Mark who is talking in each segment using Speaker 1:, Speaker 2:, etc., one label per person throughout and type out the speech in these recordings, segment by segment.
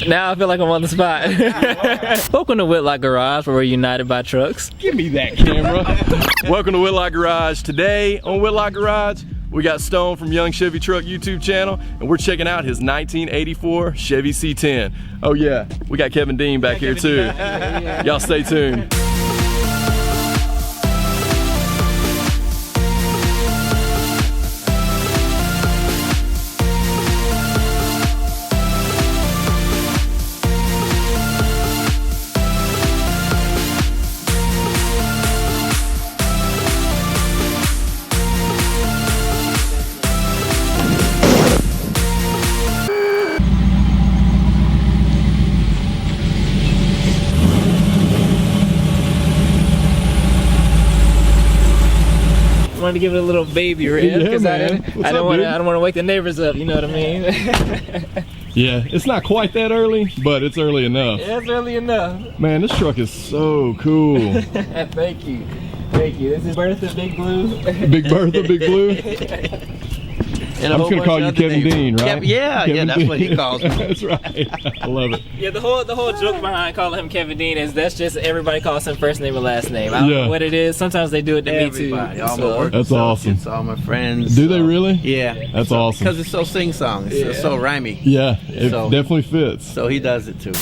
Speaker 1: Now I feel like I'm on the spot. Welcome to Whitlock Garage, where we're united by trucks.
Speaker 2: Give me that camera. Welcome to Whitlock Garage. Today on Whitlock Garage, we got Stone from Young Chevy Truck YouTube channel, and we're checking out his 1984 Chevy C10. Oh yeah, we got Kevin Dean back here too. Y'all stay tuned.
Speaker 1: Wanted to give it a little baby rev because
Speaker 2: yeah,
Speaker 1: I don't want to wake the neighbors up. You know what I mean?
Speaker 2: Yeah, it's not quite that early, but it's early enough.
Speaker 1: Yeah, it's early enough.
Speaker 2: Man, this truck is so cool.
Speaker 1: Thank you, thank you. This is Bertha Big Blue.
Speaker 2: Big Bertha, Big Blue. I'm just gonna call you Kevin Dean, right?
Speaker 3: Yeah,
Speaker 2: Kevin
Speaker 3: that's
Speaker 2: Dean.
Speaker 3: what he calls me.
Speaker 2: That's right. I love it.
Speaker 1: Yeah, the whole joke behind calling him Kevin Dean is that's just everybody calls him first name and last name. I don't know what it is. Sometimes they do it to
Speaker 3: Everybody,
Speaker 1: me too.
Speaker 3: all my
Speaker 1: So.
Speaker 3: work
Speaker 2: That's awesome.
Speaker 3: associates, all my friends.
Speaker 2: Do they really?
Speaker 3: Yeah.
Speaker 2: That's awesome.
Speaker 3: Because it's so sing-song. It's so rhymey.
Speaker 2: Yeah, it
Speaker 3: So-
Speaker 2: definitely fits.
Speaker 3: So he does it too.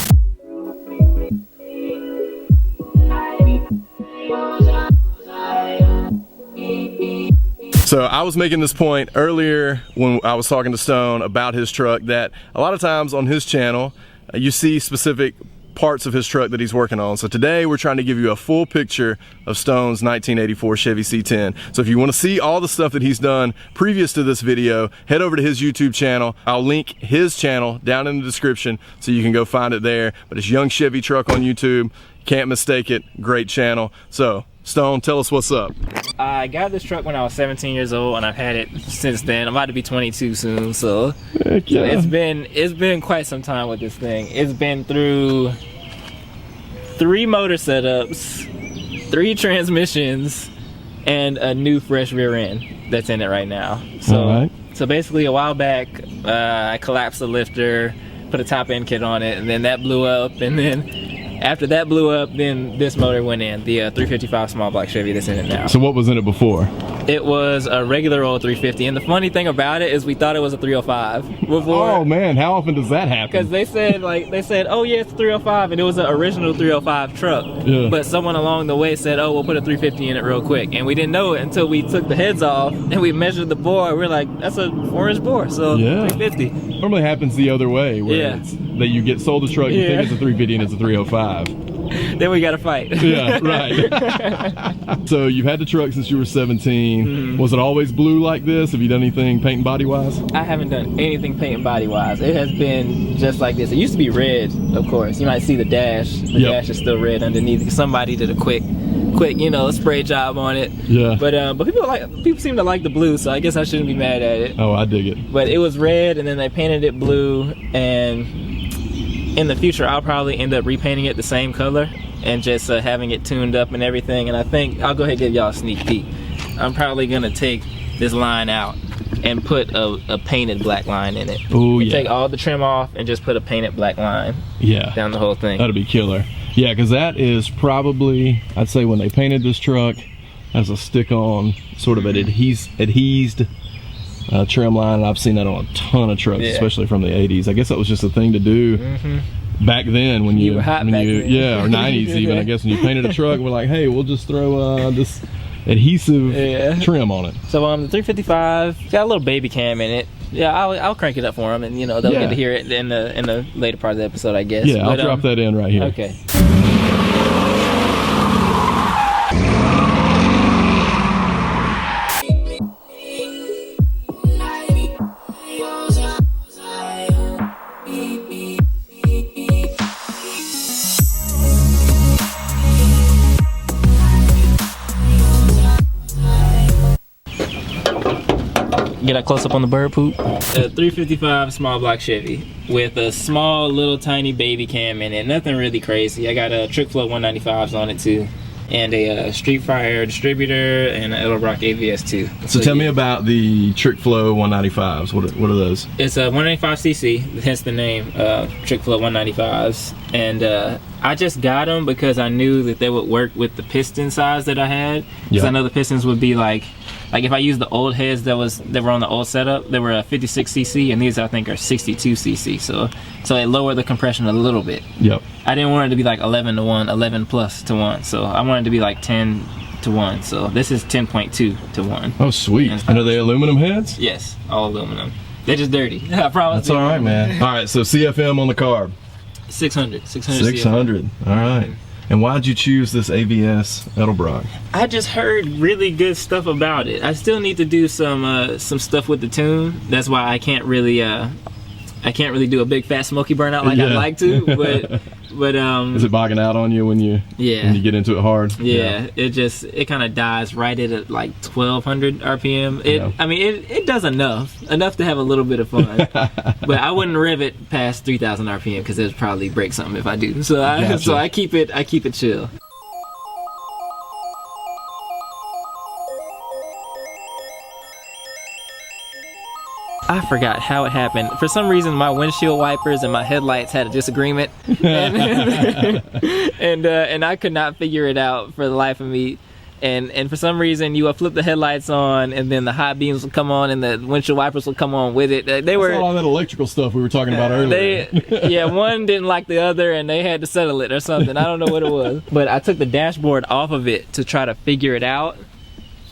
Speaker 2: So I was making this point earlier when I was talking to Stone about his truck that a lot of times on his channel you see specific parts of his truck that he's working on. So today we're trying to give you a full picture of Stone's 1984 Chevy C10. So if you want to see all the stuff that he's done previous to this video, head over to his YouTube channel. I'll link his channel down in the description so you can go find it there. But it's Young Chevy Truck on YouTube. Can't mistake it. Great channel. So Stone, tell us what's up.
Speaker 1: I got this truck when I was 17 years old, and I've had it since then. I'm about to be 22 soon, so,
Speaker 2: Heck yeah.
Speaker 1: so it's been quite some time with this thing. It's been through 3 motor setups, 3 transmissions, and a new fresh rear end that's in it right now. So, so basically, a while back, I collapsed the lifter, put a top end kit on it, and then that blew up, and then after that blew up, then this motor went in, the 355 small block Chevy that's in it now.
Speaker 2: So what was in it before?
Speaker 1: It was a regular old 350, and the funny thing about it is we thought it was a 305 before.
Speaker 2: Oh man, how often does that happen?
Speaker 1: Because they said, oh yeah, it's a 305, and it was an original 305 truck.
Speaker 2: Yeah.
Speaker 1: But someone along the way said, oh, we'll put a 350 in it real quick, and we didn't know it until we took the heads off and we measured the bore. We're like, that's a 4-inch bore, so 350.
Speaker 2: Normally happens the other way, where it's that you get sold a truck, you think it's a 350 and it's a 305.
Speaker 1: Then we got to fight.
Speaker 2: Yeah, right. So you've had the truck since you were 17.
Speaker 1: Mm-hmm.
Speaker 2: Was it always blue like this? Have you done anything paint and body wise?
Speaker 1: I haven't done anything paint and body wise. It has been just like this. It used to be red, of course. You might see the dash. The dash is still red underneath. Somebody did a quick, you know, spray job on it.
Speaker 2: Yeah.
Speaker 1: But people seem to like the blue, so I guess I shouldn't be mad at it.
Speaker 2: Oh, I dig it.
Speaker 1: But it was red, and then they painted it blue, and in the future I'll probably end up repainting it the same color and just having it tuned up and everything. And I think I'll go ahead and give y'all a sneak peek. I'm probably gonna take this line out and put a painted black line in it.
Speaker 2: Oh yeah.
Speaker 1: Take all the trim off and just put a painted black line down the whole thing.
Speaker 2: That'll be killer. Yeah, because that is probably, I'd say when they painted this truck, as a stick-on sort of an adhesed trim line, and I've seen that on a ton of trucks, especially from the 80s. I guess that was just a thing to do back then when you,
Speaker 1: were hot back then.
Speaker 2: Yeah, or 90s even, I guess, when you painted a truck, we're like, hey, we'll just throw this adhesive trim on it.
Speaker 1: So the 355 got a little baby cam in it. Yeah, I'll crank it up for them, and you know they'll get to hear it in the later part of the episode, I guess.
Speaker 2: Yeah, I'll drop that in right here.
Speaker 1: Okay. Get a close up on the bird poop. A 355 small block Chevy with a small little tiny baby cam in it. Nothing really crazy. I got a trick flow 195s on it too. and a Street Fire distributor, and an Edelbrock AVS too.
Speaker 2: So tell me about the Trick Flow 195s. What are those?
Speaker 1: It's a 195cc, hence the name, Trick Flow 195s. And I just got them because I knew that they would work with the piston size that I had. Because I know the pistons would be like if I used the old heads that were on the old setup, they were a 56cc, and these I think are 62cc. So it lowered the compression a little bit.
Speaker 2: Yep.
Speaker 1: I didn't want it to be like 11 to 1, 11 plus to 1. So I wanted it to be like 10 to 1. So this is 10.2 to 1.
Speaker 2: Oh, sweet. And are they aluminum heads?
Speaker 1: Yes, all aluminum. They're just dirty. I promise.
Speaker 2: That's all right, man. All right, so CFM on the carb.
Speaker 1: 600.
Speaker 2: 600. All right. And why'd you choose this AVS Edelbrock?
Speaker 1: I just heard really good stuff about it. I still need to do some stuff with the tune. That's why I can't really do a big fat smoky burnout like I'd like to. But
Speaker 2: is it bogging out on you when you get into it hard?
Speaker 1: Yeah. It kind of dies right at like 1200 RPM. It does enough to have a little bit of fun. But I wouldn't rev it past 3000 RPM because it'd probably break something if I do. So I keep it chill. I forgot how it happened. For some reason, my windshield wipers and my headlights had a disagreement, and I could not figure it out for the life of me. And for some reason, you would flip the headlights on, and then the high beams would come on, and the windshield wipers would come on with it. They were
Speaker 2: all that electrical stuff we were talking about earlier.
Speaker 1: One didn't like the other, and they had to settle it or something. I don't know what it was. But I took the dashboard off of it to try to figure it out.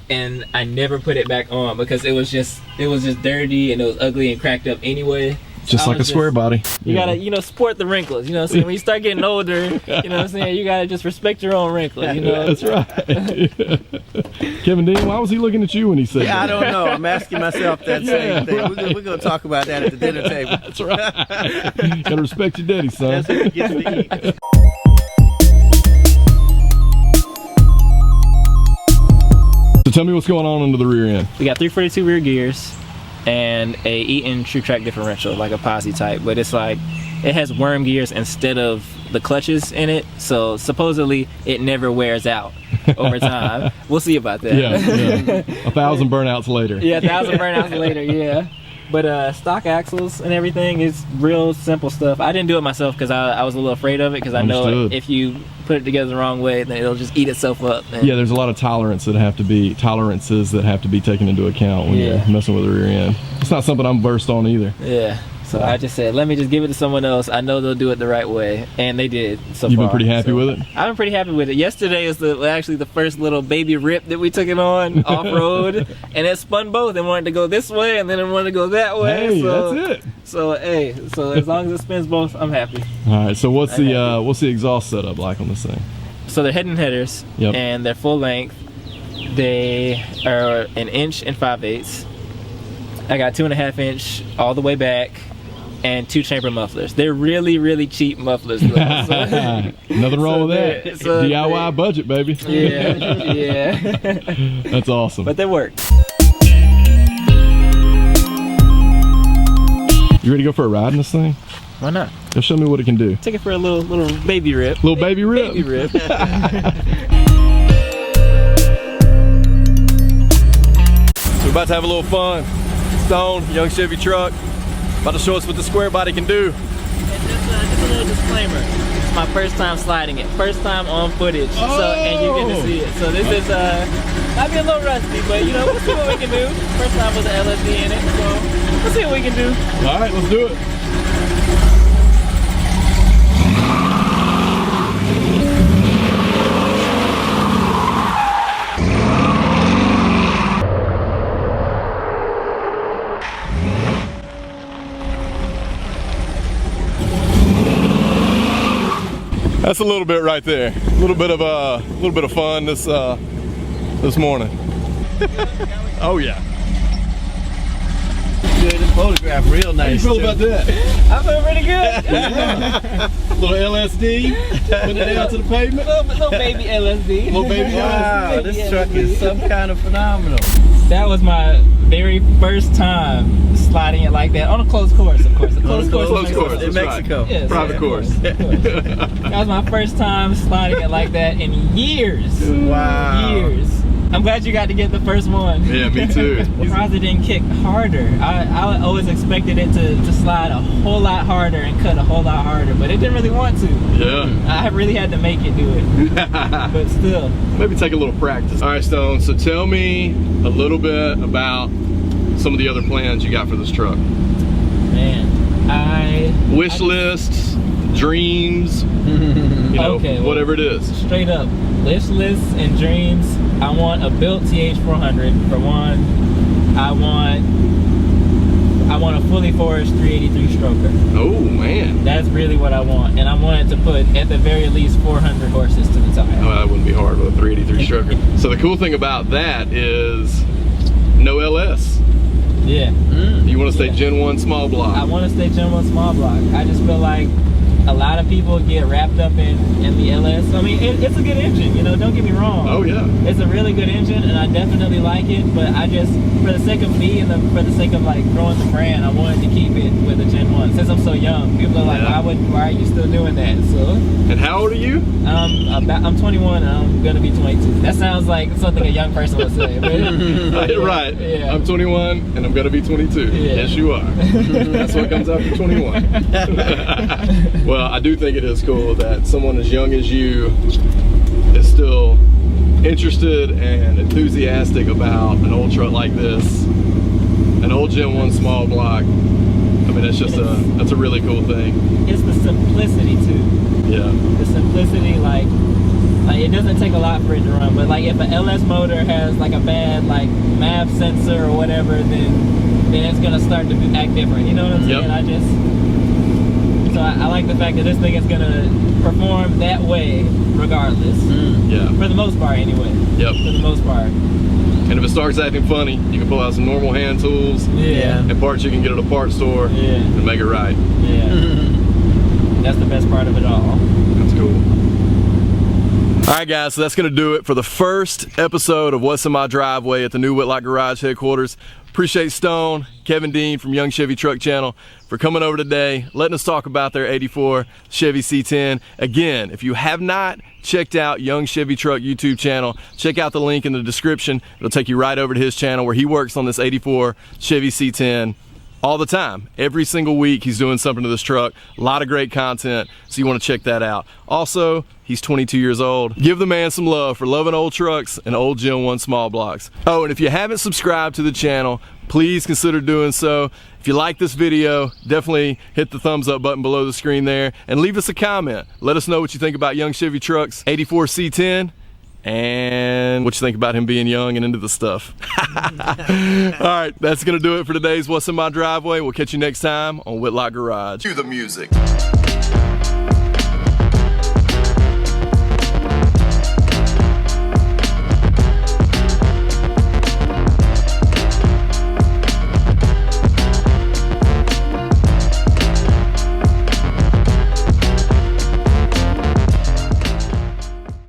Speaker 1: And I never put it back on because it was just dirty and it was ugly and cracked up anyway.
Speaker 2: Just like a square body.
Speaker 1: You gotta sport the wrinkles, you know what I'm saying? When you start getting older, you know what I'm saying, you gotta just respect your own wrinkles, you know?
Speaker 2: That's right. Kevin Dean, why was he looking at you when he said that?
Speaker 3: I don't know. I'm asking myself that same thing. We're gonna talk about that at the dinner table.
Speaker 2: That's right. Gotta respect your daddy, son.
Speaker 3: That's what he gets to eat.
Speaker 2: So tell me what's going on under the rear end.
Speaker 1: We got 342 rear gears and a Eaton True Track differential, like a posse type, but it's like it has worm gears instead of the clutches in it, so supposedly it never wears out over time. We'll see about that.
Speaker 2: Yeah. 1,000 burnouts later.
Speaker 1: Yeah, 1,000 burnouts later, yeah. But stock axles and everything is real simple stuff. I didn't do it myself because I was a little afraid of it because I know if you put it together the wrong way, then it'll just eat itself up.
Speaker 2: Yeah, there's a lot of tolerances that have to be taken into account when you're messing with the rear end. It's not something I'm versed on either.
Speaker 1: Yeah. So I just said, let me just give it to someone else. I know they'll do it the right way, and they did so far.
Speaker 2: You've been pretty happy with it?
Speaker 1: I've been pretty happy with it. Yesterday is actually the first little baby rip that we took it on off-road, and it spun both. It wanted to go this way, and then it wanted to go that way.
Speaker 2: Hey, that's it.
Speaker 1: So as long as it spins both, I'm happy.
Speaker 2: All right. So what's the exhaust setup like on this thing?
Speaker 1: So they're head and headers, and they're full length. They are 1 inch and 5/8. I got 2.5 inch all the way back. And 2 chamber mufflers. They're really, really cheap mufflers.
Speaker 2: Nothing wrong with that. DIY budget, baby.
Speaker 1: Yeah.
Speaker 2: That's awesome.
Speaker 1: But they work.
Speaker 2: You ready to go for a ride in this thing?
Speaker 1: Why not?
Speaker 2: Go show me what it can do.
Speaker 1: Take it for a little baby rip.
Speaker 2: Little baby rip.
Speaker 1: Baby rip.
Speaker 2: We're about to have a little fun. Stone, Young Chevy Truck. About to show us what the square body can do.
Speaker 1: And just a little disclaimer. It's my first time sliding it. First time on footage. And you get to see it. So this is might be a little rusty, but you know, we'll see what we can do. First time with the LSD in it, so we'll see what we can do.
Speaker 2: All right, let's do it. That's a little bit right there. A little bit of fun this morning. Oh yeah.
Speaker 3: Good photograph, real nice.
Speaker 2: How you feel about that?
Speaker 1: I feel pretty good.
Speaker 2: Little LSD, putting it down to the pavement.
Speaker 1: Little baby LSD.
Speaker 2: Little baby
Speaker 3: Wow,
Speaker 1: LSD.
Speaker 3: this truck is some kind of phenomenal.
Speaker 1: That was my very first time sliding it like that on a closed course, of course. A closed course
Speaker 3: in Mexico.
Speaker 1: Yes,
Speaker 2: Private course.
Speaker 1: Of course. That was my first time sliding it like that in years.
Speaker 3: Wow.
Speaker 1: Years. I'm glad you got to get the first one.
Speaker 2: Yeah, me too.
Speaker 1: Surprised it didn't kick harder. I always expected it to slide a whole lot harder and cut a whole lot harder, but it didn't really want to.
Speaker 2: Yeah.
Speaker 1: I really had to make it do it. But still.
Speaker 2: Maybe take a little practice. All right, Stone, so tell me a little bit about some of the other plans you got for this truck.
Speaker 1: Man,
Speaker 2: Wish lists, dreams, you know,
Speaker 1: Okay, well,
Speaker 2: whatever it is.
Speaker 1: straight up, wish lists and dreams. I want a built TH400 for one. I want a fully forged 383 stroker.
Speaker 2: Oh, man.
Speaker 1: That's really what I want, and I want it to put at the very least 400 horses to the tire.
Speaker 2: Oh, that wouldn't be hard with a 383 stroker. So the cool thing about that is no LS.
Speaker 1: Yeah.
Speaker 2: You want to stay Gen 1 small block.
Speaker 1: I want to stay Gen 1 small block. I just feel like a lot of people get wrapped up in the LS. I mean, it's a good engine, you know, don't get me wrong.
Speaker 2: Oh, yeah.
Speaker 1: It's a really good engine, and I definitely like it, but I just, for the sake of me and for the sake of like growing the brand, I wanted to keep it with a Gen 1. Since I'm so young, people are like,
Speaker 2: Yeah.
Speaker 1: why are you still doing that? So,
Speaker 2: And how old are you?
Speaker 1: I'm 21 and I'm gonna be 22. That sounds like something a young person would say. But,
Speaker 2: Right.
Speaker 1: Yeah.
Speaker 2: I'm 21 and I'm going to be 22.
Speaker 1: Yeah.
Speaker 2: Yes, you are. That's what comes after 21. Well, I do think it is cool that someone as young as you is still interested and enthusiastic about an old truck like this, an old Gen 1 small block. I mean, that's just that's a really cool thing.
Speaker 1: It's the simplicity too.
Speaker 2: Yeah.
Speaker 1: The simplicity, like it doesn't take a lot for it to run, but like if an LS motor has like a bad like MAV sensor or whatever, then it's gonna start to act different. You know what I'm saying?
Speaker 2: Yep.
Speaker 1: I like the fact that this thing is gonna perform that way regardless.
Speaker 2: Yeah.
Speaker 1: For the most part, anyway.
Speaker 2: Yep.
Speaker 1: For the most part.
Speaker 2: And if it starts acting funny, you can pull out some normal hand tools
Speaker 1: Yeah.
Speaker 2: and parts you can get at a parts store
Speaker 1: Yeah.
Speaker 2: and make it right.
Speaker 1: Yeah. That's the best part of it all.
Speaker 2: That's cool. All right, guys, so that's going to do it for the first episode of What's in My Driveway at the new Whitlock Garage headquarters. Appreciate Stone, Kevin Dean from Young Chevy Truck channel for coming over today, letting us talk about their 84 Chevy C10. Again, if you have not checked out Young Chevy Truck YouTube channel, check out the link in the description. It'll take you right over to his channel where he works on this 84 Chevy C10 all the time. Every single week he's doing something to this truck. A lot of great content, so you want to check that out. Also, he's 22 years old. Give the man some love for loving old trucks and old Gen 1 small blocks. Oh, and if you haven't subscribed to the channel, please consider doing so. If you like this video, definitely hit the thumbs up button below the screen there and leave us a comment. Let us know what you think about Young Chevy Truck's 84 C10 and what you think about him being young and into the stuff. All right, that's gonna do it for today's What's in My Driveway. We'll catch you next time on Whitlock Garage.
Speaker 4: Cue the music.